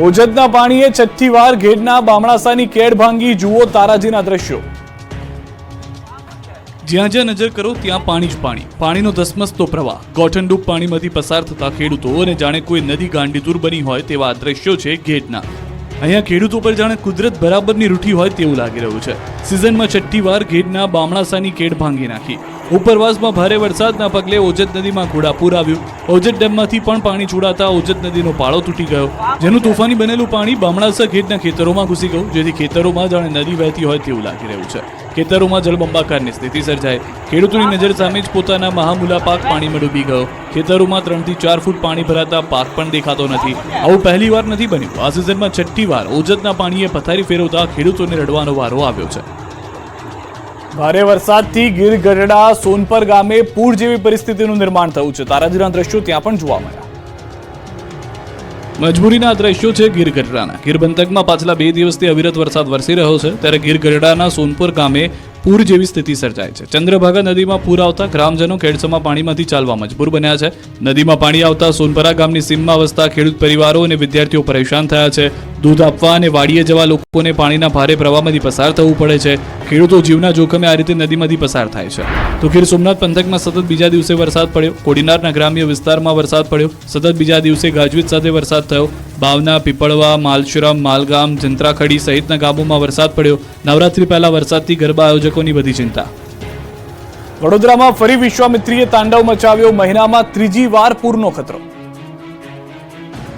ઓજતના પાણીએ છઠ્ઠી વાર ઘેડના બામણાસાની કેડ ભાંગી, જુઓ તારાજીના દ્રશ્યો। જ્યાં જ્યાં નજર કરો ત્યાં પાણી જ પાણી, પાણીનો ધસમસતો પ્રવાહ, ગોઠણડૂબ પાણીમાંથી પસાર થતા ખેડૂતો અને જાણે કોઈ નદી ગાંડીતુર બની હોય તેવા દ્રશ્યો છે ઘેડના। અહીંયા ખેડૂતો પર જાણે કુદરત બરાબરની રૂઠી હોય તેવું લાગી રહ્યું છે। સિઝનમાં છઠ્ઠી વાર ઘેડના બામણાસાની કેડ ભાંગી નાખી। ઉપરવાસમાં ભારે વરસાદના પગલે ઓજત નદીમાં ઘોડાપૂર આવ્યું। ઓજત ડેમમાંથી પણ પાણી છોડાતા ઓજત નદીનો પાળો તૂટી ગયો, જેનું તોફાની બનેલું પાણી બામણાસા ઘેડના ખેતરોમાં ઘૂસી ગયું, જેથી ખેતરોમાં જાણે નદી વહેતી હોય તેવું લાગી રહ્યું છે। ખેતરોમાં જળબંબાકારની સ્થિતિ સર્જાઈ। ખેડૂતોની નજર સામે જ પોતાના મહામૂલા પાક પાણીમાં ડૂબી ગયો। ખેતરોમાં 3 થી 4 ફૂટ પાણી ભરાતા પાક પણ દેખાતો નથી। આવું પહેલી વાર નથી બન્યું। આ સિઝનમાં છઠ્ઠી વાર ઓજતના પાણીએ પથારી ફેરવતા ખેડૂતોને રડવાનો વારો આવ્યો છે। ભારે વરસાદથી ગીર ગઢડા સોનપર ગામે પૂર જેવી પરિસ્થિતિનું નિર્માણ થયું છે। તારાજીના દ્રશ્યો ત્યાં પણ જોવા મળ્યા। મજબૂરીના દ્રશ્યો છે ગીર ગઢડાના। ગીર પંથકમાં પાછલા 2 દિવસથી અવિરત વરસાદ વરસી રહ્યો છે, ત્યારે ગીર ગઢડાના સોનપુર ગામે પૂર જેવી સ્થિતિ સર્જાય છે। ચંદ્રભાગા નદીમાં પૂર આવતા ગ્રામજનો ખેડસમા પાણીમાંથી ચાલવા મજબૂર બન્યા છે। નદીમાં પાણી આવતા સોનપરા ગામની સીમમાં વસતા ખેડૂત પરિવારો અને વિદ્યાર્થીઓ પરેશાન થયા છે। દૂધ આપવા અને વાડીએ જવા લોકોને પાણીના ભારે પ્રવાહમાંથી પસાર થવું પડે છે। ખેડૂતો જીવના જોખમે આ રીતે નદીમાંથી પસાર થાય છે। તો ગીર સોમનાથ પંથકમાં સતત બીજા દિવસે વરસાદ પડ્યો। કોડીનારના ગ્રામ્ય વિસ્તારમાં વરસાદ પડ્યો। સતત બીજા દિવસે ગાજવીજ સાથે વરસાદ થયો। બાવના, પીપળવા, માલશ્રમ, માલગામ, જંત્રાખડી સહિતના ગામોમાં વરસાદ પડ્યો। નવરાત્રી પહેલા વરસાદથી ગરબા આયોજકોની વધી ચિંતા। વડોદરામાં ફરી વિશ્વામિત્રીએ તાંડવ મચાવ્યો। મહિનામાં 3જી વાર પૂરનો ખતરો।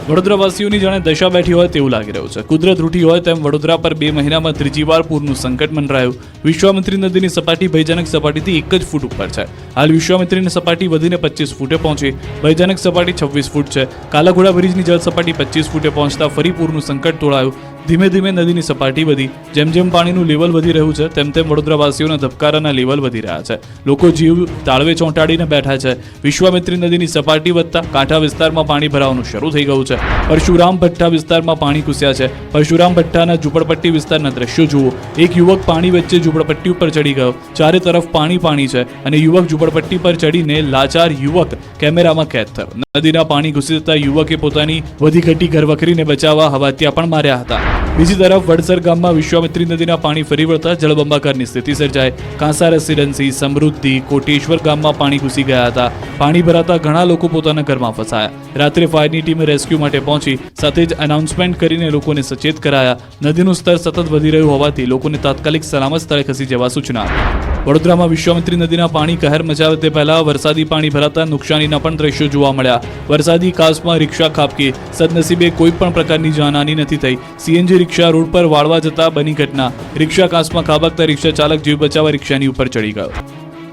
વડોદરાવાસીઓની જાણે દશા બેઠી હોય તેવું લાગી રહ્યું છે। કુદરત રૂઠી હોય તેમ વડોદરા પર 2 મહિનામાં 3જી વાર પૂરનું સંકટ મંડરાયું। વિશ્વામિત્રી નદીની સપાટી ભયજનક સપાટીથી 1 જ ફૂટ ઉપર છે। હાલ વિશ્વામિત્રીની સપાટી વધીને 25 ફૂટે પહોંચી। ભયજનક સપાટી 26 ફૂટ છે। કાલાઘોડા બ્રિજની જળ સપાટી 25 ફૂટે પહોંચતા ફરી પૂરનું સંકટ તોળાયું। ધીમે ધીમે નદીની સપાટી વધી। જેમ જેમ પાણીનું લેવલ વધી રહ્યું છે તેમ તેમ વડોદરાવાસીઓના ધબકારાના લેવલ વધી રહ્યા છે। લોકો જીવ તાળવે ચોંટાડીને બેઠા છે। વિશ્વામિત્રી નદીની સપાટી વધતા કાંઠા વિસ્તારમાં પાણી ભરાવાનું શરૂ થઈ ગયું છે। પરશુરામ ભઠ્ઠા વિસ્તારમાં પાણી ઘૂસ્યા છે। પરશુરામ ભઠ્ઠાના ઝૂંપડપટ્ટી વિસ્તારના દ્રશ્યો જુઓ। એક યુવક પાણી વચ્ચે ઝૂંપડપટ્ટી ઉપર ચડી ગયો। ચારે તરફ પાણી પાણી છે અને યુવક ઝૂંપડપટ્ટી પર ચડીને લાચાર યુવક કેમેરામાં કેદ થયો। નદીના પાણી ઘૂસી જતા યુવકે પોતાની વધી ઘટી ઘરવખરીને બચાવવા હવાતિયા પણ માર્યા હતા। બીજી તરફ વડસર ગામમાં વિશ્વામિત્રી નદીના પાણી ફરી વળતા જળબંબાકારની સ્થિતિ સર્જાઈ। કાંસા રેસિડેન્સી, સમૃદ્ધિ, કોટેશ્વર ગામમાં પાણી ઘૂસી ગયા હતા। પાણી ભરાતા ઘણા લોકો પોતાના ઘરમાં ફસાયા। રાત્રે ફાયરની ટીમે રેસ્ક્યુ માટે પહોંચી સાથે જ એનાઉન્સમેન્ટ કરીને લોકોને સચેત કરાયા। નદીનું સ્તર સતત વધી રહ્યું હોવાથી લોકોને તાત્કાલિક સલામત સ્થળે ખસી જવા સૂચના આપી। વડોદરામાં વિશ્વામિત્રી નદીના પાણી કહેર મચાવે તે પહેલા વરસાદી પાણી ભરાતા નુકસાનીના પણ દ્રશ્યો જોવા મળ્યા। વરસાદી કાસમાં રિક્ષા ખાબકી। સદનસીબે કોઈ પણ પ્રકારની જાનહાની નથી થઈ। સીએનજી રિક્ષા રોડ પર વાળવા જતા બની ઘટના। રિક્ષા કાસમાં ખાબકતા રિક્ષા ચાલક જીવ બચાવવા રિક્ષાની ઉપર ચડી ગયો।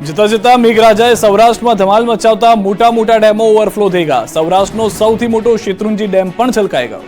જતા જતા મેઘરાજાએ સૌરાષ્ટ્રમાં ધમાલ મચાવતા મોટા મોટા ડેમો ઓવરફ્લો થઈ ગયા। સૌરાષ્ટ્રનો સૌથી મોટો શેત્રુંજી ડેમ પણ છલકાઈ ગયો।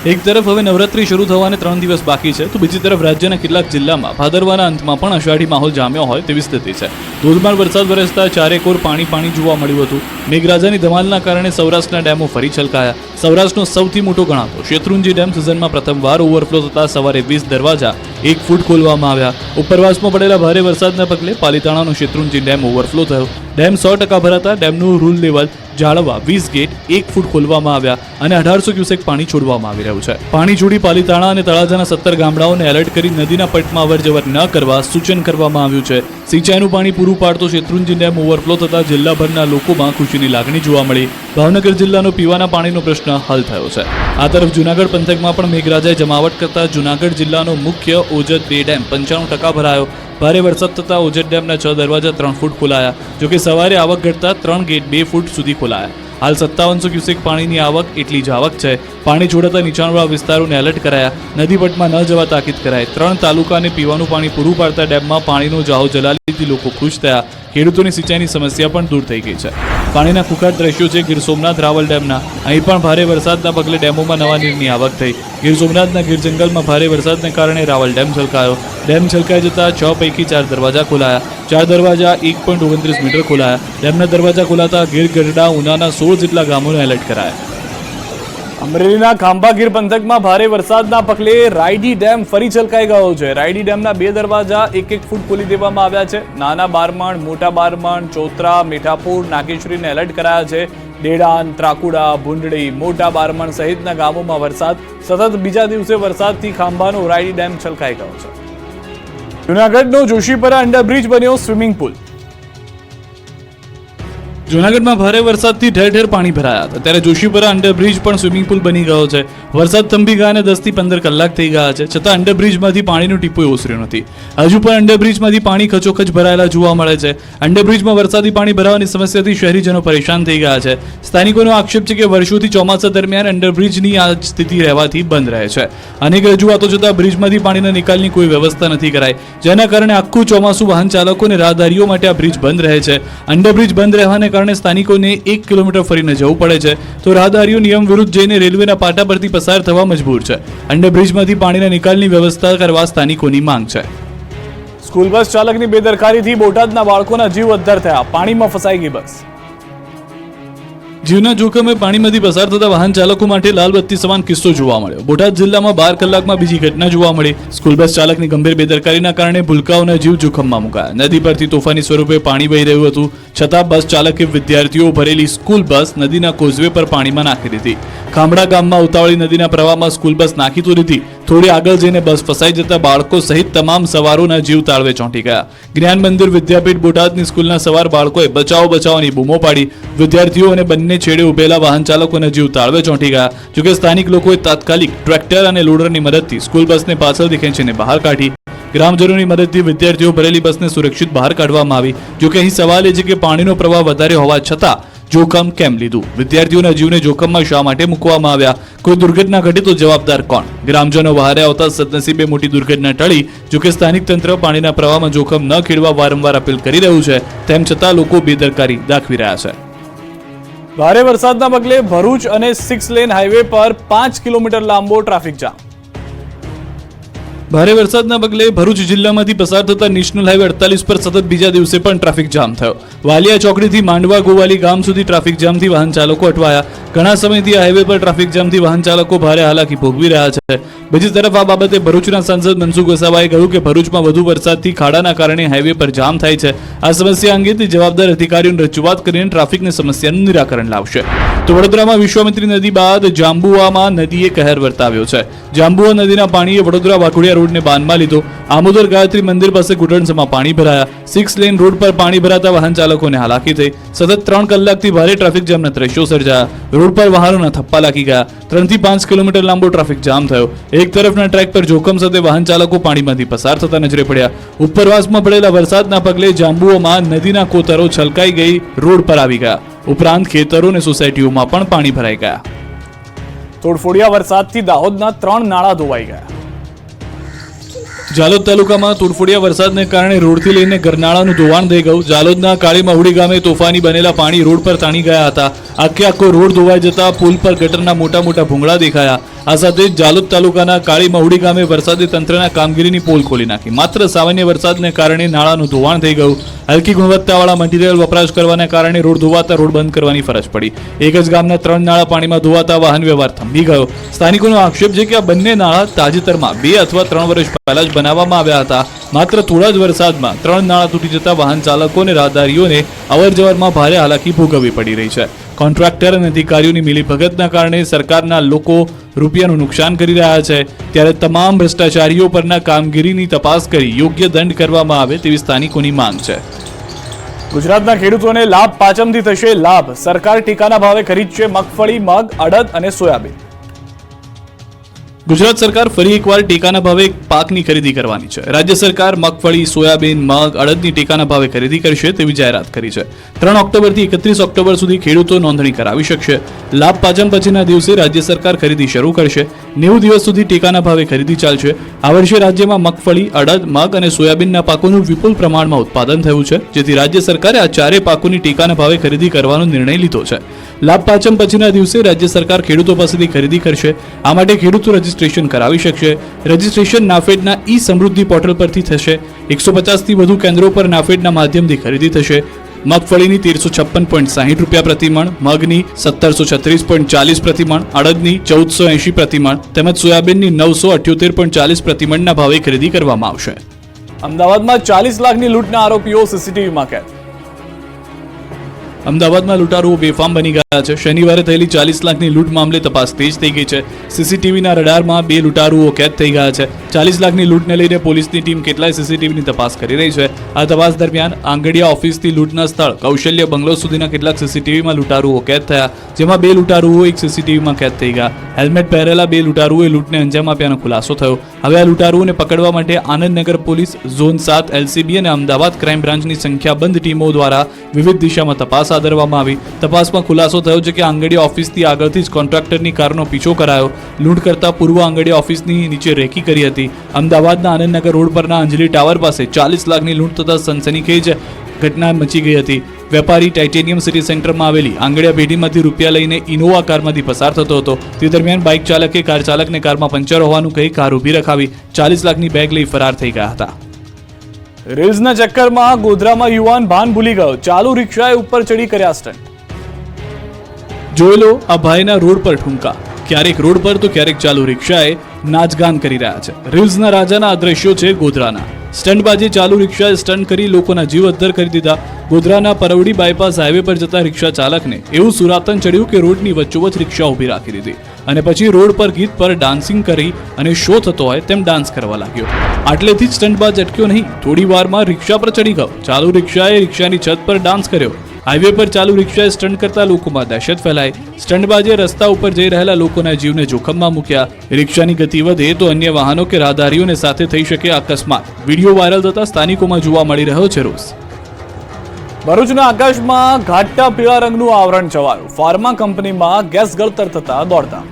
એક તરફ હવે નવરાત્રી શરૂ થવાને 3 દિવસ બાકી છે, તો બીજી તરફ રાજ્યના કેટલાક જિલ્લામાં ભાદરવાના અંતમાં પણ અષાઢી માહોલ જામ્યો હોય તેવી સ્થિતિ છે। ધોધમાર વરસાદ વરસતા ચારેકોર પાણી જોવા મળ્યું હતું। મેઘરાજાની ધમાલના કારણે સૌરાષ્ટ્રના ડેમો ફરી છલકાયા। સૌરાષ્ટ્રનો સૌથી મોટો ગણાતો શેત્રુંજી ડેમ સિઝનમાં પ્રથમવાર ઓવરફ્લો થતા સવારે 20 દરવાજા 1 ફૂટ ખોલવામાં આવ્યા। ઉપરવાસમાં પડેલા ભારે વરસાદના પગલે પાલીતાણાનો શેત્રુંજી ડેમ ઓવરફ્લો થયો। ડેમ 100% ભરાતા ડેમનું રૂલ લેવલ જાળવવા 20 ગેટ 1 ફૂટ ખોલવામાં આવ્યા અને 1800 ક્યુસેક પાણી છોડવામાં આવી રહ્યું છે। પાણી છોડી પાલીતાણા અને તળાજાના 17 ગામડાઓને એલર્ટ કરી નદીના પટમાં અવરજવર ન કરવા સૂચન કરવામાં આવ્યું છે। સિંચાઈનું પાણી પૂરું પાડતો શેત્રુંજી ડેમ ઓવરફ્લો થતા જિલ્લાભરના લોકોમાં ખુશીની લાગણી જોવા મળી। ભાવનગર જિલ્લાનો પીવાના પાણીનો પ્રશ્ન હલ થયો છે। આ તરફ જૂનાગઢ પંથકમાં પણ મેઘરાજાએ જમાવટ કરતા જૂનાગઢ જિલ્લાનો મુખ્ય ઓજત 2 ડેમ 95% ભરાયો। ભારે વરસાદ થતા ઓજત ડેમના 6 દરવાજા 3 ફૂટ ખોલાયા। જોકે સવારે આવક ઘટતા 3 ગેટ 2 ફૂટ સુધી ખોલાયા। હાલ 5700 ક્યુસેક પાણીની આવક એટલી જ આવક છે। પાણી છોડાતા નીચાણવાળા વિસ્તારોને એલર્ટ કરાયા। નદીપટમાં ન જવા તાકીદ કરાઈ। 3 તાલુકાને પીવાનું પાણી પૂરું પાડતા ડેમમાં પાણીનો જાહો જલાલીથી લોકો ખુશ થયા। ખેડૂતોની સિંચાઈની સમસ્યા પણ દૂર થઈ ગઈ છે। પાણીના ખુખાર દ્રશ્યો છે ગીર સોમનાથ રાવલ ડેમના। અહીં પણ ભારે વરસાદના પગલે ડેમોમાં નવા નીરની આવક થઈ। ગીર સોમનાથના ગીર જંગલમાં ભારે વરસાદને કારણે રાવલ ડેમ છલકાયો। ડેમ છલકાઈ જતા 6 પૈકી 4 દરવાજા ખોલાયા। 4 દરવાજા 1.29 મીટર ખોલાયા। ડેમના દરવાજા ખોલાતા ગીર ગઢડા ઉનાના 16 જેટલા ગામોને એલર્ટ કરાયા। અમરેલીના ખાંભા ગીર પંથકમાં ભારે વરસાદના પગલે રાયડી ડેમ ફરી છલકાઈ ગયો છે। રાયડી ડેમના 2 દરવાજા 1-1 ફૂટ ખોલી દેવામાં આવ્યા છે। નાના બારમણ, મોટા બારમણ, ચોતરા, મીઠાપુર, નાગેશ્વરીને એલર્ટ કરાયા છે। ડેડાન, ત્રાકુડા, ભૂંડડી, મોટા બારમણ સહિતના ગામોમાં વરસાદ. સતત બીજા દિવસે વરસાદથી ખાંભાનો ઉરાયડી ડેમ છલકાઈ ગયો છે. જૂનાગઢનો જોશીપરા અંડરબ્રિજ બન્યો સ્વિમિંગ પુલ. જૂનાગઢમાં ભારે વરસાદથી ઠેર ઠેર પાણી ભરાયા હતા, ત્યારે જોશીપરા અંડરબ્રિજ પણ સ્વિમિંગ પુલ બની ગયો છે. વરસાદ થંભી ગયા 10 થી 15 કલાક થઈ ગયા છે, છતાં અંડરબ્રિજમાંથી પાણીનું ટીપું ઓસર્યું નથી. હજુ પણ અંડરબ્રિજમાંથી પાણી ખચોખચ ભરાયેલા જોવા મળે છે. અંડરબ્રિજમાં વરસાદી પાણી ભરાવાની સમસ્યાથી શહેરીજનો પરેશાન થઈ ગયા છે. સ્થાનિકોનો આક્ષેપ છે કે વર્ષોથી ચોમાસા દરમિયાન અંડરબ્રિજની આ સ્થિતિ રહેવાથી બંધ રહે છે. અનેક રજૂઆતો છતાં બ્રિજમાંથી પાણીના નિકાલની કોઈ વ્યવસ્થા નથી કરાઈ, જેના કારણે આખું ચોમાસું વાહન ચાલકો અને રાહદારીઓ માટે આ બ્રિજ બંધ રહે છે. અંડરબ્રિજ બંધ રહેવાને કારણે સ્થાનિકોને 1 કિલોમીટર ફરીને જવું પડે છે, તો રાહદારીઓ નિયમ વિરુદ્ધ જઈને રેલવેના પાટા પરથી પસાર થવા મજબૂર છે. અંડરબ્રિજમાંથી પાણીના નિકાલની વ્યવસ્થા કરવા સ્થાનિકોની માંગ છે. સ્કૂલ બસ ચાલકની બેદરકારીથી બોટાદના બાળકોના જીવ અદ્ધર થયા. પાણીમાં ફસાઈ ગઈ બસ. જીવના જોખમે પાણીમાંથી પસાર થતા વાહન ચાલકો માટે લાલ બત્તી સમાન કિસ્સો જોવા મળ્યો. બોટાદ જિલ્લામાં 12 કલાકમાં બીજી ઘટના જોવા મળી. સ્કૂલ બસ ચાલકની ગંભીર બેદરકારીના કારણે ભૂલકાઓના જીવ જોખમમાં મુકાયા. નદી પરથી તોફાની સ્વરૂપે પાણી વહી રહ્યું હતું, છતાં બસ ચાલકે વિદ્યાર્થીઓ ભરેલી સ્કૂલ બસ નદીના કોઝવે પર પાણીમાં નાખી દીધી. ખામડા ગામમાં ઉતાવળી નદીના પ્રવાહમાં સ્કૂલ બસ નાખી તો દીધી. થોડી આગળ જઈને બસ ફસાઈ જતા બાળકો સહિત તમામ સવારોના જીવ તાળવે ચોંટી ગયા. જ્ઞાન મંદિર વિદ્યાપીઠ બોટાદની સ્કૂલના સવાર બાળકોએ બચાવો બચાવની બૂમો પાડી. વિદ્યાર્થીઓ અને બંને છેડે ઉભેલા વાહન ચાલકોના જીવ તાળવે ચોંટી ગયા. જોકે સ્થાનિક લોકોએ તાત્કાલિક ટ્રેક્ટર અને લોડરની મદદથી સ્કૂલ બસને પાછળથી ખેંચીને બહાર કાઢી. ગ્રામજનોની મદદથી વિદ્યાર્થીઓ ભરેલી બસને સુરક્ષિત બહાર કાઢવામાં આવી. જોકે અહીં સવાલ એ છે કે પાણીનો પ્રવાહ વધારે હોવા છતાં જોખમ કેમ લીધું? વિદ્યાર્થીઓના જીવને જોખમમાં શા માટે મૂકવામાં આવ્યા? કોઈ દુર્ઘટના ઘટી તો જવાબદાર કોણ? ગ્રામજનો વહારે આવતા સદનસીબે મોટી દુર્ઘટના ટળી. જોકે સ્થાનિક તંત્ર પાણીના પ્રવાહમાં જોખમ ન ખેડવા વારંવાર અપીલ કરી રહ્યું છે, તેમ છતાં લોકો બેદરકારી દાખવી રહ્યા છે. ભારે વરસાદના પગલે ભરૂચ અને 6 લેન હાઈવે પર 5 કિલોમીટર લાંબો ટ્રાફિક જામ. ભારે વરસાદના પગલે ભરૂચ જિલ્લામાંથી પસાર થતા નેશનલ હાઈવે 48 પર સતત બીજા દિવસે પણ ટ્રાફિક જામ થયો. વાલિયા ચોકડીથી માંડવા ગોવાલી ગામ સુધી ટ્રાફિક જામથી વાહન ચાલકો અટવાયા. ઘણા સમયથી આ હાઈવે પર ટ્રાફિક જામથી વાહન ચાલકો ભારે હાલાકી ભોગવી રહ્યા છે. બીજી તરફ આ બાબતે ભરૂચના સાંસદ મનસુખ વસાવાએ કહ્યું કે ભરૂચમાં વધુ વરસાદથી ખાડાના કારણે હાઈવે પર જામ થાય છે. આ સમસ્યા અંગે જવાબદાર અધિકારીઓને રજૂઆત કરીને ટ્રાફિકની સમસ્યાનું નિરાકરણ લાવશે. તો વડોદરામાં વિશ્વામિત્રી નદી બાદ જાંબુઆમાં નદીએ કહેર વર્તાવ્યો છે. જાંબુઆ નદીના પાણીએ વડોદરા વાઘોડિયા રોડને બાંધમાં લીધો. આમોદર ગાયત્રી મંદિર પાસે ઘૂંટણસમાં પાણી ભરાયા. 6 લેન રોડ પર પાણી ભરાતા વાહન ચાલકોને હાલાકી થઈ. સતત 3 કલાકથી ભારે ટ્રાફિક જામના દ્રશ્યો સર્જાયા. રોડ પર વાહનોના થપ્પા લાગી ગયા. 3 થી 5 કિલોમીટર લાંબો ટ્રાફિક જામ થયો. એક તરફના ટ્રેક પર જોખમ સાથે વાહન ચાલકો પાણીમાંથી પસાર થતા નજરે પડ્યા. ઉપરવાસમાં પડેલા વરસાદના પગલે જાંબુઓમાં નદીના કોતરો છલકાઈ ગઈ રોડ પર આવી ગયા. ઉપરાંત ખેતરો અને સોસાયટીઓમાં પણ પાણી ભરાઈ ગયા. તોડફોડિયા વરસાદથી દાહોદના 3 નાળા ધોવાઈ ગયા. જાલોદ તાલુકામાં તોડફોડિયા વરસાદને કારણે રોડથી લઈને ગરનાળાનું ધોવાણ થઈ ગયું. જાલોદના કાળી મહુડી ગામે તોફાની બનેલા પાણી રોડ પર તાણી ગયા હતા. આખો રોડ ધોવાઈ જતા પુલ પર ગટરના મોટા મોટા ભૂંગળા દેખાયા. આ સાથે જ જાલોદ તાલુકાના કાળી મહુડી ગામે વરસાદી તંત્રના કામગીરીની પોલ ખોલી નાખી. માત્ર સામાન્ય વરસાદને કારણે નાળાનું ધોવાણ થઈ ગયું. હલકી ગુણવત્તાવાળા મટીરીયલ વપરાશ કરવાને કારણે રોડ ધોવાતા રોડ બંધ કરવાની ફરજ પડી. એક જ ગામના 3 નાળા પાણીમાં ધોવાતા વાહન વ્યવહાર થંભી ગયો. સ્થાનિકોનો આક્ષેપ છે કે આ બંને નાળા તાજેતરમાં 2 અથવા 3 વર્ષ પહેલા જ બનાવવામાં આવ્યા હતા. માત્ર થોડા જ વરસાદમાં 3 નાળા તૂટી જતા વાહન ચાલકો અને રાહદારીઓને અવરજવરમાં ભારે હાલાકી ભોગવવી પડી રહી છે. કોન્ટ્રાક્ટર અને અધિકારીઓની મિલીભગતના કારણે સરકારના લોકો રૂપિયાનું નુકસાન કરી રહ્યા છે. ત્યારે તમામ ભ્રષ્ટાચારીઓ પરના કામગીરીની તપાસ કરી યોગ્ય દંડ કરવામાં આવે તેવી સ્થાનિકોની માંગ છે. ગુજરાતના ખેડૂતોને લાભ પાંચમથી થશે લાભ. સરકાર ટેકાના ભાવે ખરીદશે મગફળી, મગ, અડદ અને સોયાબીન. ગુજરાત સરકાર ફરી એકવાર ટેકાના ભાવે પાકની ખરીદી કરવાની છે. રાજ્ય સરકાર મગફળી, સોયાબીન, મગ, અડદની ટેકાના ભાવે ખરીદી કરશે તેવી જાહેરાત કરી છે. 3 ઓક્ટોબરથી 31 ઓક્ટોબર સુધી ખેડૂતો નોંધણી કરાવી શકશે. લાભ પાંચમ પછીના દિવસે રાજ્ય સરકાર ખરીદી શરૂ કરશે. 90 દિવસ સુધી ટેકાના ભાવે ખરીદી ચાલશે. આ વર્ષે રાજ્યમાં મગફળી, અડદ, મગ અને સોયાબીનના પાકોનું વિપુલ પ્રમાણમાં ઉત્પાદન થયું છે, જેથી રાજ્ય સરકારે આ 4 પાકોની ટેકાના ભાવે ખરીદી કરવાનો નિર્ણય લીધો છે. લાભ પાંચમ પછીના દિવસે રાજ્ય સરકાર ખેડૂતો પાસેથી ખરીદી કરશે. આ માટે ખેડૂતો રજીસ્ટ્રેશન કરાવી શકશે. રજીસ્ટ્રેશન નાફેડના ઈ સમૃદ્ધિ પોર્ટલ પરથી થશે. 150 થી વધુ કેન્દ્રો પર નાફેડના માધ્યમથી ખરીદી થશે. મગફળીની 1356.60 રૂપિયા પ્રતિમણ, મગની 1736.40 પ્રતિમણ, અડદની 1480 પ્રતિમણ તેમજ સોયાબીનની 978.40 પ્રતિમણના ભાવે ખરીદી કરવામાં આવશે. અમદાવાદમાં 40 લાખની લૂંટના આરોપીઓ સીસીટીવીમાં કેદ. અમદાવાદમાં લૂંટારુઓ બેફામ બની ગયા છે. શનિવારે થયેલી 40 લાખની લૂંટ મામલે તપાસ તેજ થઈ ગઈ છે. સીસીટીવીના રડારમાં 2 લૂંટારુઓ કેદ થઈ ગયા છે. 40 લાખની લૂંટને લઈને પોલીસની ટીમ કેટલાય સીસીટીવીની તપાસ કરી રહી છે. આ તપાસ દરમિયાન આંગડિયા ઓફિસથી લૂંટના સ્થળ કૌશલ્ય બંગલો સુધીના કેટલાક સીસીટીવીમાં લૂંટારુઓ કેદ થયા, જેમાં 2 લૂંટારુઓ એક સીસીટીવીમાં કેદ થઈ ગયા. હેલ્મેટ પહેરેલા 2 લૂંટારુઓએ લૂંટને અંજામ આપ્યાનો ખુલાસો થયો. હવે આ લૂંટારુઓને પકડવા માટે આનંદનગર પોલીસ, ઝોન 7 એલસીબી અને અમદાવાદ ક્રાઇમ બ્રાન્ચની સંખ્યાબંધ ટીમો દ્વારા વિવિધ દિશામાં તપાસ હાથ ધરવામાં આવી. તપાસમાં ખુલાસો થયો છે કે આંગડિયા ઓફિસથી આગળથી જ કોન્ટ્રાક્ટરની કારનો પીછો કરાયો. લૂંટ કરતા પૂર્વ આંગડિયા ઓફિસની નીચે રેકી કરી હતી. અમદાવાદના આનંદનગર રોડ પરના અંજલિ ટાવર પાસે 40 લાખની લૂંટ થતા સનસનીખેજ ઘટના મચી ગઈ હતી. વેપારી ટાઇટેનિયમ સિટી સેન્ટરમાં આવેલી આંગડિયા પેઢીમાંથી રૂપિયા લઈને ઇનોવા કારમાંથી પસાર થતો હતો. તે દરમિયાન બાઇક ચાલકે કાર ચાલકને કારમાં પંચર હોવાનું કહી કાર ઊભી રખાવી 40 લાખની બેગ લઈ ફરાર થઈ ગયા હતા. રીલ્સના ચક્કરમાં ગોધરામાં યુવાન ભાન ભૂલી ગયો, ચાલુ રિક્ષાએ ઉપર ચડી કર્યા સ્ટન્ટ. જોઈ લો આ ભાઈના રોડ પર ઠુમકા, ક્યારેક રોડ પર તો ક્યારેક ચાલુ રિક્ષાએ નાચગાન કરી રહ્યા છે. રીલ્સના રાજાના આ દ્રશ્યો છે ગોધરાના. સ્ટન્ટબાજી ચાલુ રિક્ષાએ સ્ટન્ટ કરી લોકોના જીવ અદ્ધર કરી દીધા. ગોધરાના પરવડી બાયપાસ હાઈવે પર જતા રિક્ષા ચાલકને એવું સુરાતન ચડ્યું કે રોડની વચ્ચોવચ રિક્ષા ઊભી રાખી દીધી અને પછી રોડ પર ગીત પર ડાન્સિંગ કરી અને શો થતો હોય તેમ ડાન્સ કરવા લાગ્યો. આટલેથી જ સ્ટન્ટબાજ અટક્યો નહીં, થોડી વારમાં રિક્ષા પર ચડી ગયો. ચાલુ રિક્ષાએ રિક્ષાની છત પર ડાન્સ કર્યો. હાઈવે પર ચાલુ રિક્ષાએ સ્ટન્ટ કરતા લોકોમાં દહેશત ફેલાઈ. સ્ટન્ટબાજે રસ્તા ઉપર જઈ રહેલા લોકોના જીવને જોખમમાં મૂક્યા. રિક્ષાની ગતિ વધે તો અન્ય વાહનો કે રાહદારીઓને સાથે થઈ શકે અકસ્માત. વિડીયો વાયરલ થતા સ્થાનિકોમાં જોવા મળી રહ્યો છે રોષ. ભરૂચના આકાશમાં ઘાટા પીળા રંગનું આવરણ છવાયું. ફાર્મા કંપનીમાં ગેસ ગળતર થતા દોડધામ.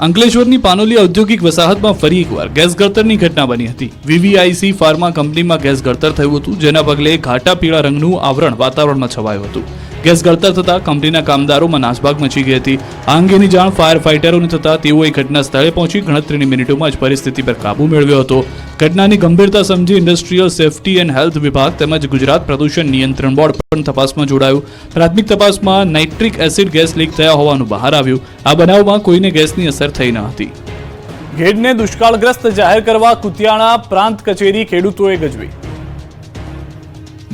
અંકલેશ્વરની પાનોલી ઔદ્યોગિક વસાહતમાં ફરી એકવાર ગેસ ગળતરની ઘટના બની હતી. વીવીઆઈસી ફાર્મા કંપનીમાં ગેસ ગળતર થયું હતું, જેના પગલે ઘાટા પીળા રંગનું આવરણ વાતાવરણમાં છવાયું હતું. ગેસ ગળતર થતા કંપનીના કામદારોમાં નાસભાગ મચી ગઈ હતી. આ અંગેની જાણ ફાયર ફાઇટરોને થતા તેઓએ ઘટના સ્થળે પહોંચી ગણતરીની મિનિટોમાં જ પરિસ્થિતિ પર કાબુ મેળવ્યો હતો. ઘટનાની ગંભીરતા સમજી ઇન્ડસ્ટ્રીયલ સેફટી એન્ડ હેલ્થ વિભાગ તેમજ ગુજરાત પ્રદૂષણ નિયંત્રણ બોર્ડ પણ તપાસમાં જોડાયું. પ્રાથમિક તપાસમાં નાઇટ્રિક એસિડ ગેસ લીક થયા હોવાનું બહાર આવ્યું. આ બનાવમાં કોઈને ગેસની અસર થઈ ન હતી. ઘેડને દુષ્કાળગ્રસ્ત જાહેર કરવા કુતિયાણા પ્રાંત કચેરી ખેડૂતોએ ગજવી.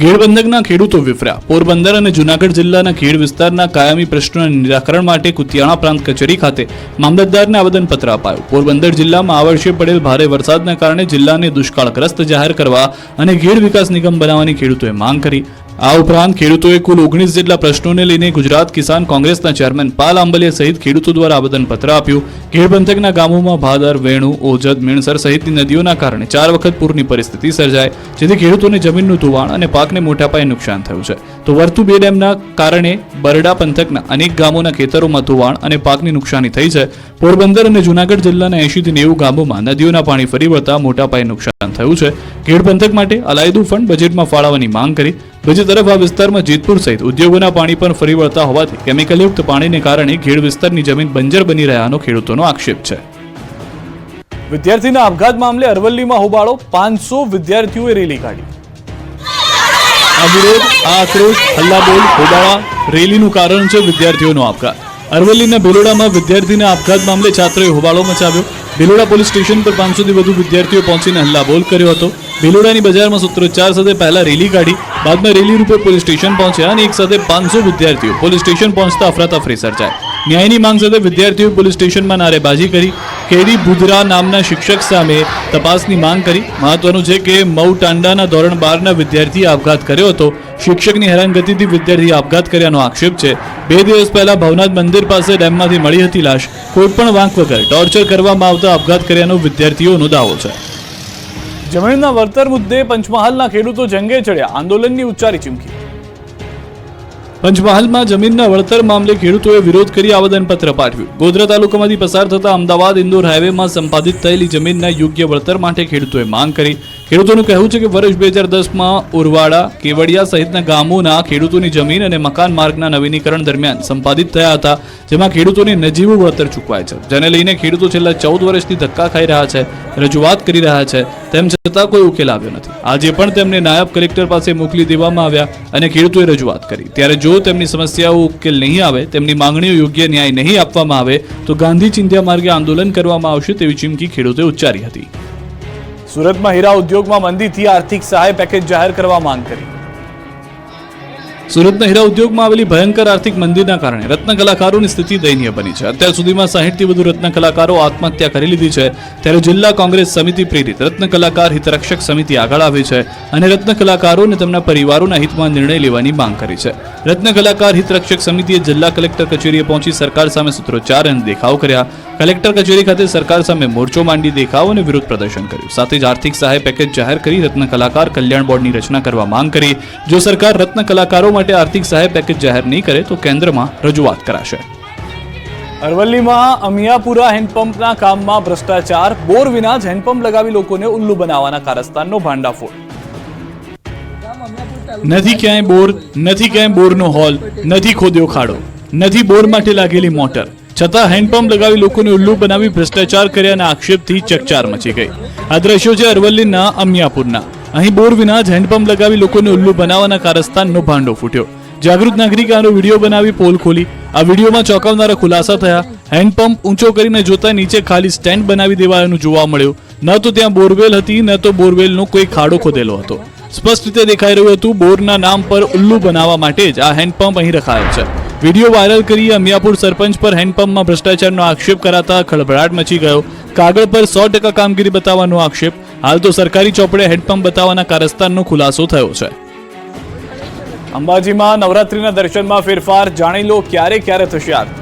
ઘેડ પંથકના ખેડૂતો વિફર્યા. પોરબંદર અને જૂનાગઢ જિલ્લાના ખેડ વિસ્તારના કાયમી પ્રશ્નોના નિરાકરણ માટે કુતિયાણા પ્રાંત કચેરી ખાતે મામલતદારને આવેદનપત્ર અપાયું. પોરબંદર જિલ્લામાં આ વર્ષે પડેલ ભારે વરસાદના કારણે જિલ્લાને દુષ્કાળગ્રસ્ત જાહેર કરવા અને ઘેડ વિકાસ નિગમ બનાવવાની ખેડૂતોએ માંગ કરી. આ ઉપરાંત ખેડૂતોએ કુલ 19 જેટલા પ્રશ્નોને લઈને ગુજરાત કિસાન કોંગ્રેસના ચેરમેન પાલ આંબલિયા સહિત ખેડૂતો દ્વારા આવેદનપત્ર આપ્યું. ઘેડ પંથકના ગામોમાં ભાદર, વેણુ, ઓજદ, મીણસર સહિતની નદીઓના કારણે 4 વખત પૂરની પરિસ્થિતિ સર્જાય, જેથી ખેડૂતોને જમીનનું ધોવાણ અને પાકને મોટા પાયે નુકસાન થયું છે. તો વર્તુ 2 ડેમના કારણે બરડા પંથકના અનેક ગામોના ખેતરોમાં ધોવાણ અને પાકની નુકસાની થઈ છે. પોરબંદર અને જૂનાગઢ જિલ્લાના 80 થી 90 ગામોમાં નદીઓના પાણી ફરી વળતા મોટા પાયે નુકસાન થયું છે. ઘેડ પંથક માટે અલાયદું ફંડ બજેટમાં ફાળવવાની માંગ કરી. બીજી તરફ આ વિસ્તારમાં જેતપુર સહિત ઉદ્યોગોના પાણી પણ ફરી વળતા હોવાથી કેમિકલયુક્ત પાણીને કારણે ઘેડ વિસ્તારની જમીન બંજર બની રહ્યાનો ખેડૂતોનો આક્ષેપ છે. વિદ્યાર્થીના આપઘાત મામલે અરવલ્લીમાં હોબાળો, 500 વિદ્યાર્થીઓએ રેલી કાઢી. આ વિરોધ, આ આક્રોશ, હલ્લાબોલ, હોબાળા, રેલીનું કારણ છે વિદ્યાર્થીઓનો આપઘાત. અરવલ્લીના ભિલોડામાં વિદ્યાર્થીના આપઘાત મામલે છાત્રોએ હોબાળો મચાવ્યો. ભિલોડા પોલીસ સ્ટેશન પર 500 થી વધુ વિદ્યાર્થીઓ પહોંચીને હલ્લાબોલ કર્યો હતો. ભિલોડાની બજારમાં સૂત્રોચ્ચાર સાથે પહેલા રેલી કાઢી, બાદમાં રેલી રૂપે પોલીસ સ્ટેશન પહોંચ્યા અને એક સાથે 500 વિદ્યાર્થીઓ પોલીસ સ્ટેશન પહોંચતા અફરાતફરી સર્જાઈ. ન્યાયની માંગ સાથે વિદ્યાર્થીઓએ પોલીસ સ્ટેશનમાં નારેબાજી કરી. કેડી બુધરા નામના શિક્ષક સામે તપાસની માંગ કરી. મહત્વનું છે કે મઉ ટાંડાના ધોરણ 12ના વિદ્યાર્થીએ આપઘાત કર્યો હતો. શિક્ષકની હેરાનગતિથી વિદ્યાર્થીએ આપઘાત કર્યાનો આક્ષેપ છે. 2 દિવસ પહેલા ભવનાથ મંદિર પાસે ડેમમાંથી મળી હતી લાશ. કોઈપણ વાંક વગર ટોર્ચર કરવામાં આવતા આપઘાત કર્યાનો વિદ્યાર્થીઓનો દાવો છે. જમીનના વળતર મુદ્દે પંચમહાલના ખેડૂતો જંગે ચડ્યા, આંદોલનની ઉચ્ચારી ચીમકી. પંચમહાલમાં જમીનના વળતર મામલે ખેડૂતોએ વિરોધ કરી આવેદનપત્ર પાઠવ્યું. ગોધરા તાલુકામાંથી પસાર થતા અમદાવાદ ઇન્દોર હાઈવેમાં સંપાદિત થયેલી જમીનના યોગ્ય વળતર માટે ખેડૂતોએ માંગ કરી. ખેડૂતોનું કહેવું છે કે વર્ષ 2010માં ઉરવાડા, કેવડિયા સહિતના ગામોના ખેડૂતોની જમીન અને મકાન માર્ગના નવીનીકરણ દરમિયાન સંપાદિત થયા હતા, જેમાં ખેડૂતોને નજીવું વળતર ચૂકવાય છે. જેને લઈને ખેડૂતો છેલ્લા 14 વર્ષથી ધક્કા ખાઈ રહ્યા છે, રજૂઆત કરી રહ્યા છે, તેમ છતાં કોઈ ઉકેલ આવ્યો નથી. આજે પણ તેમને નાયબ કલેક્ટર પાસે મોકલી દેવામાં આવ્યા અને ખેડૂતોએ રજૂઆત કરી. ત્યારે જો તેમની સમસ્યાઓ ઉકેલ નહીં આવે, તેમની માંગણીઓ યોગ્ય ન્યાય નહીં આપવામાં આવે તો ગાંધી ચિંધ્યા માર્ગે આંદોલન કરવામાં આવશે તેવી ચીમકી ખેડૂતોએ ઉચ્ચારી હતી. સુરતમાં હીરા ઉદ્યોગમાં મંદીથી આર્થિક સહાય પેકેજ જાહેર કરવા માંગ કરી. સુરતના હીરા ઉદ્યોગમાં આવેલી ભયંકર આર્થિક મંદીના કારણે રત્ન કલાકારોની સ્થિતિ દયનીય બની છે. અત્યાર સુધીમાં 60થી વધુ રત્ન કલાકારો આત્મહત્યા કરી લીધી છે. ત્યારે જિલ્લા કોંગ્રેસ સમિતિ પ્રેરિત રત્ન કલાકાર હિતરક્ષક સમિતિ આગળ આવી છે અને રત્ન કલાકારો અને તેમના પરિવારોના હિતમાં નિર્ણય લેવાની માંગ કરી છે. રત્ન કલાકાર હિતરક્ષક સમિતિએ જિલ્લા કલેક્ટર કચેરીએ પહોંચી સરકાર સામે સૂત્રોચ્ચાર અને દેખાવ કર્યા. કલેક્ટર કચેરી ખાતે સરકાર સામે મોરચો માંડી દેખાવ અને વિરોધ પ્રદર્શન કર્યું. સાથે જ આર્થિક સહાય પેકેજ જાહેર કરી રત્ન કલાકાર કલ્યાણ બોર્ડની રચના કરવા માંગ કરી. જો સરકાર રત્ન કલાકારો માટે આર્થિક સહાય પેકેજ જાહેર નહીં કરે તો કેન્દ્રમાં રજૂઆત કરાશે. અરવલ્લીમાં અમિયાપુરા હેન્ડપંપના કામમાં ભ્રષ્ટાચાર, બોર વિના જ હેન્ડપંપ લગાવી લોકોને ઉલ્લુ બનાવવાના કારસ્તાનનો ભાંડાફોડ. નથી ક્યાંય બોર, નથી ક્યાંય બોરનો હોલ, નથી ખોદ્યો ખાડો, નથી બોર માટે લાગેલી મોટર, છતાં હેન્ડપંપ લગાવી લોકોને ઉલ્લુ બનાવી ભ્રષ્ટાચાર કર્યાના આક્ષેપથી ચકચાર મચી ગઈ. આ દ્રશ્યો છે અરવલ્લીના અમિયાપુરના. અહીં બોર વિના જ હેન્ડપંપ લગાવી લોકોને ઉલ્લુ બનાવવાના કારસ્તાનનો ભાંડો ફૂટ્યો. જાગૃત નાગરિકે આનો વિડીયો બનાવી પોલ ખોલી. આ વિડીયોમાં ચોંકાવનારા ખુલાસા થયા. હેન્ડપંપ ઊંચો કરીને જોતા નીચે ખાલી સ્ટેન્ડ બનાવી દેવાયાનું જોવા મળ્યું. ન તો ત્યાં બોરવેલ હતી, ન તો બોરવેલનો કોઈ ખાડો ખોદેલો હતો. સ્પષ્ટ રીતે દેખાઈ રહ્યું હતું બોરના નામ પર ઉલ્લુ બનાવવા માટે જ આ હેન્ડપંપ અહીં રખાયો છે. વિડીયો વાયરલ કરી અમિયાપુર સરપંચ પર હેન્ડપંપમાં ભ્રષ્ટાચારનો આક્ષેપ કરાતા ખળભળાટ મચી ગયો. કાગળ પર 100% કામગીરી બતાવવાનો આક્ષેપ. હાલ તો સરકારી ચોપડે હેન્ડપંપ બતાવવાના કારસ્તાનનો ખુલાસો થયો છે. અંબાજીમાં નવરાત્રીના દર્શનમાં ફેરફાર, જાણી લો ક્યારે ક્યારે થશે આરતી.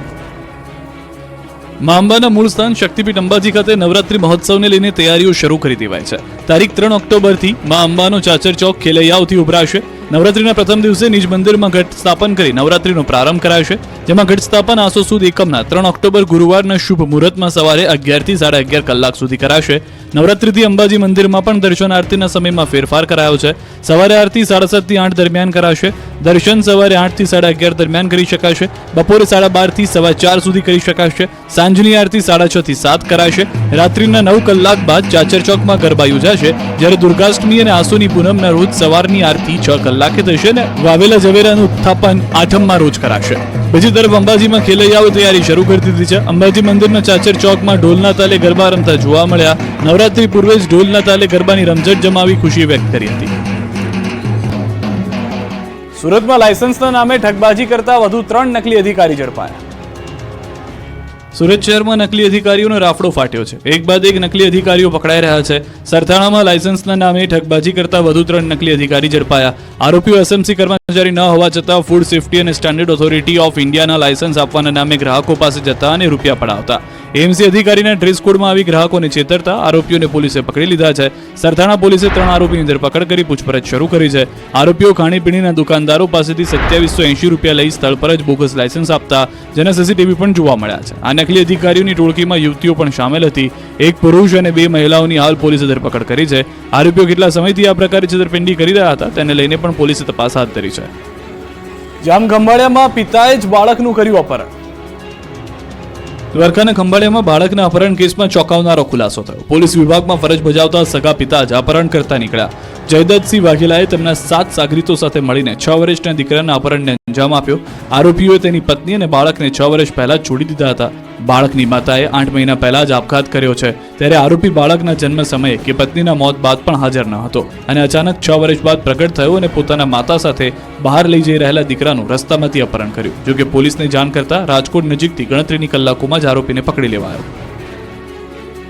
મા અંબાના મૂળ સ્થાન શક્તિપીઠ અંબાજી ખાતે નવરાત્રી મહોત્સવને લઈને તૈયારીઓ શરૂ કરી દેવાય છે. તારીખ 3 ઓક્ટોબરથી મા અંબાનો ચાચર ચોક ખેલૈયાઓથી ઉભરાશે. નવરાત્રીના પ્રથમ દિવસે નિજ મંદિરમાં ઘટ સ્થાપન કરી નવરાત્રીનો પ્રારંભ કરાશે. જેમાં ઘટ સ્થાપન આસો સુદ એકમના 3 ઓક્ટોબર ગુરુવારના શુભ મુહૂર્તમાં સવારે 11 થી 11:30 કલાક સુધી કરાશે. નવરાત્રીથી અંબાજી મંદિરમાં પણ દર્શન આરતીના સમયમાં ફેરફાર કરાયો છે. સવારે આરતી 7:30 થી 8 દરમિયાન કરાશે. દર્શન સવારે 8 થી 11:30 દરમિયાન કરી શકાશે. બપોરે 12:30 થી 4:15 સુધી કરી શકાશે. સાંજની આરતી 6:30 થી 7 કરાશે. રાત્રિના 9 કલાક બાદ ચાચર ચોકમાં ગરબા યોજાશે. જ્યારે દુર્ગાષ્ટમી અને આસોની પૂનમના રોજ સવારની આરતી 6 કલાકે થશે અને વાવેલા ઝવેરાનું ઉત્થાપન આઠમમાં રોજ કરાશે. બીજી તરફ અંબાજીમાં ખેલૈયાઓ તૈયારી શરૂ કરી દીધી છે. અંબાજી મંદિરના ચાચર ચોકમાં ઢોલના તાલે ગરબા રમતા જોવા મળ્યા. નવરાત્રી પૂર્વે જ ઢોલના તાલે ગરબાની રમઝટ જમાવી ખુશી વ્યક્ત કરી હતી. સુરતમાં લાયસન્સના નામે ઠગબાજી કરતા વધુ 3 નકલી અધિકારી ઝડપાયા. સુરત શહેરમાં નકલી અધિકારીઓનો રાફડો ફાટ્યો છે. એક બાદ એક નકલી અધિકારીઓ પકડાઈ રહ્યા છે. સરથાણામાં લાયસન્સના નામે ઠગબાજી કરતા વધુ 3 નકલી અધિકારી ઝડપાયા. આરોપીઓ એસએમસી કર્મચારી ન હોવા છતાં ફૂડ સેફ્ટી અને સ્ટાન્ડર્ડ ઓથોરિટી ઓફ ઇન્ડિયાના લાયસન્સ આપવાના નામે ગ્રાહકો પાસે જતા અને રૂપિયા પડાવતા. એએમસી અધિકારીના ડ્રેસ કોડમાં આવી ગ્રાહકોને છેતરતા આરોપીઓને પોલીસે પકડી લીધા છે. સરથાણા પોલીસે 3 આરોપીની ધરપકડ કરી પૂછપરછ શરૂ કરી છે. આરોપીઓ ખાણીપીણીના દુકાનદારો પાસેથી 2780 રૂપિયા લઈ સ્થળ પર જ બોગસ લાયસન્સ આપતા, જેના સીસીટીવી પણ જોવા મળ્યા છે. આ નકલી અધિકારીઓની ટોળકીમાં યુવતીઓ પણ સામેલ હતી. એક પુરુષ અને 2 મહિલાઓની હાલ પોલીસે ધરપકડ કરી છે. આરોપીઓ કેટલા સમયથી આ પ્રકારે છેતરપિંડી કરી રહ્યા હતા તેને લઈને પણ પોલીસે તપાસ હાથ ધરી છે. જામખંભાળિયામાં પિતાએ જ બાળકનું કર્યું અપહરણ. દ્વારકાના ખંભાળિયામાં બાળકના અપહરણ કેસમાં ચોંકાવનારો ખુલાસો થયો. પોલીસ વિભાગમાં ફરજ બજાવતા સગા પિતા જ અપહરણ કરતા નીકળ્યા. જયદત્તસિંહ વાઘેલાએ તેમના 7 સાગરીતો સાથે મળીને 6 વર્ષના દીકરાના અપહરણને અંજામ આપ્યો. આરોપીઓએ તેની પત્ની અને બાળકને 6 વર્ષ પહેલા જ છોડી દીધા હતા. બાળકની માતાએ 8 મહિના પહેલા જ આપઘાત કર્યો છે. ત્યારે આરોપી બાળકના જન્મ સમયે કે પત્નીના મોત બાદ પણ હાજર ન હતો અને અચાનક 6 વર્ષ બાદ પ્રગટ થયો અને પોતાના માતા સાથે બહાર લઈ જઈ રહેલા દીકરાનું રસ્તામાંથી અપહરણ કર્યું. જોકે પોલીસને જાણ કરતા રાજકોટ નજીકથી ગણતરીની કલાકોમાં જ આરોપીને પકડી લેવાયો.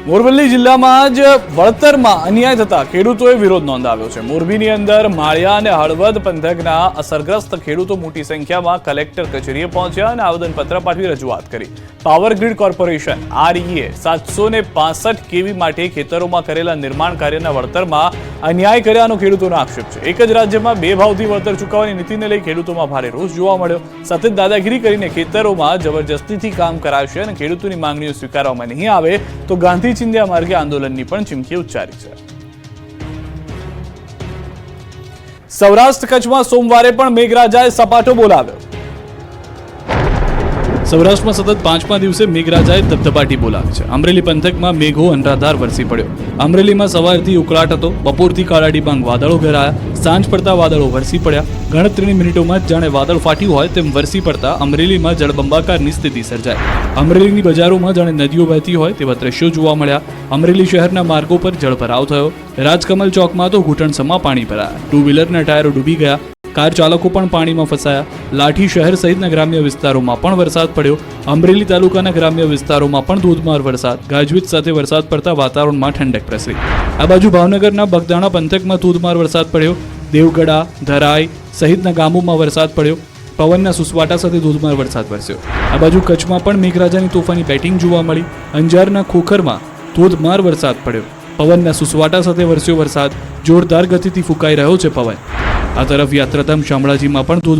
મોરબી જિલ્લામાં જ વળતરમાં અન્યાય થતા ખેડૂતોએ વિરોધ નોંધાવ્યો છે. મોરબીની અંદર માળિયા અને હળવદ પંથકના અસરગ્રસ્ત ખેડૂતો મોટી સંખ્યામાં કલેક્ટર કચેરીએ પહોંચ્યા અને આવેદનપત્ર પાઠવી રજૂઆત કરી. પાવર ગ્રીડ કોર્પોરેશન REA 765 કેવી માટે ખેતરોમાં કરેલા નિર્માણ કાર્યના વળતરમાં અન્યાય કર્યાનો ખેડૂતોનો આક્ષેપ છે. એક જ રાજ્યમાં 2 ભાવથી વળતર ચૂકવવાની નીતિને લઈ ખેડૂતોમાં ભારે રોષ જોવા મળ્યો. સાથે દાદાગીરી કરીને ખેતરોમાં જબરજસ્તીથી કામ કરાશે અને ખેડૂતોની માંગણીઓ સ્વીકારવામાં નહીં આવે તો ગાંધી ચિંધ્યા માર્ગે આંદોલનની પણ ચીમકી ઉચ્ચારી છે. સૌરાષ્ટ્ર કચ્છમાં સોમવારે પણ મેઘરાજાએ સપાટો બોલાવ્યો. સૌરાષ્ટ્રમાં સતત 5મા દિવસે મેઘરાજાએ ધબધબાટી બોલાવી છે. અમરેલી પંથકમાં મેઘો અનરાધાર વરસી પડ્યો. અમરેલીમાં સવારથી ઉકળાટ હતો. બપોરથી કાળા ડિબાંગ વાદળો ઘેરાયા. સાંજ પડતા વાદળો વરસી પડ્યા. ગણતરીની મિનિટોમાં જ જાણે વાદળ ફાટ્યું હોય તેમ વરસી પડતા અમરેલીમાં જળબંબાકારની સ્થિતિ સર્જાઈ. અમરેલીની બજારોમાં જાણે નદીઓ વહેતી હોય તેવા દ્રશ્યો જોવા મળ્યા. અમરેલી શહેરના માર્ગો પર જળભરાવ થયો. રાજકમલ ચોકમાં તો ઘૂંટણસમા પાણી ભરાયા. 2 વ્હીલરના ટાયરો ડૂબી ગયા. કાર ચાલકો પણ પાણીમાં ફસાયા. લાઠી શહેર સહિતના ગ્રામ્ય વિસ્તારોમાં પણ વરસાદ પડ્યો. અમરેલી તાલુકાના ગ્રામ્ય વિસ્તારોમાં પણ ધોધમાર વરસાદ, ગાજવીજ સાથે વરસાદ પડતા વાતાવરણમાં ઠંડક પ્રસરી. આ બાજુ ભાવનગરના બગદાણા પંથકમાં ધોધમાર વરસાદ પડ્યો. દેવગડા, ધરાઈ સહિતના ગામોમાં વરસાદ પડ્યો. પવનના સુસવાટા સાથે ધોધમાર વરસાદ વરસ્યો. આ બાજુ કચ્છમાં પણ મેઘરાજાની તોફાની બેટિંગ જોવા મળી. અંજારના ખોખરમાં ધોધમાર વરસાદ પડ્યો. પવનના સુસવાટા સાથે વરસ્યો વરસાદ. જોરદાર ગતિથી ફૂંકાઈ રહ્યો છે પવન. આ તરફ યાત્રાધામ શામળાજીમાં પણ ધોધમાર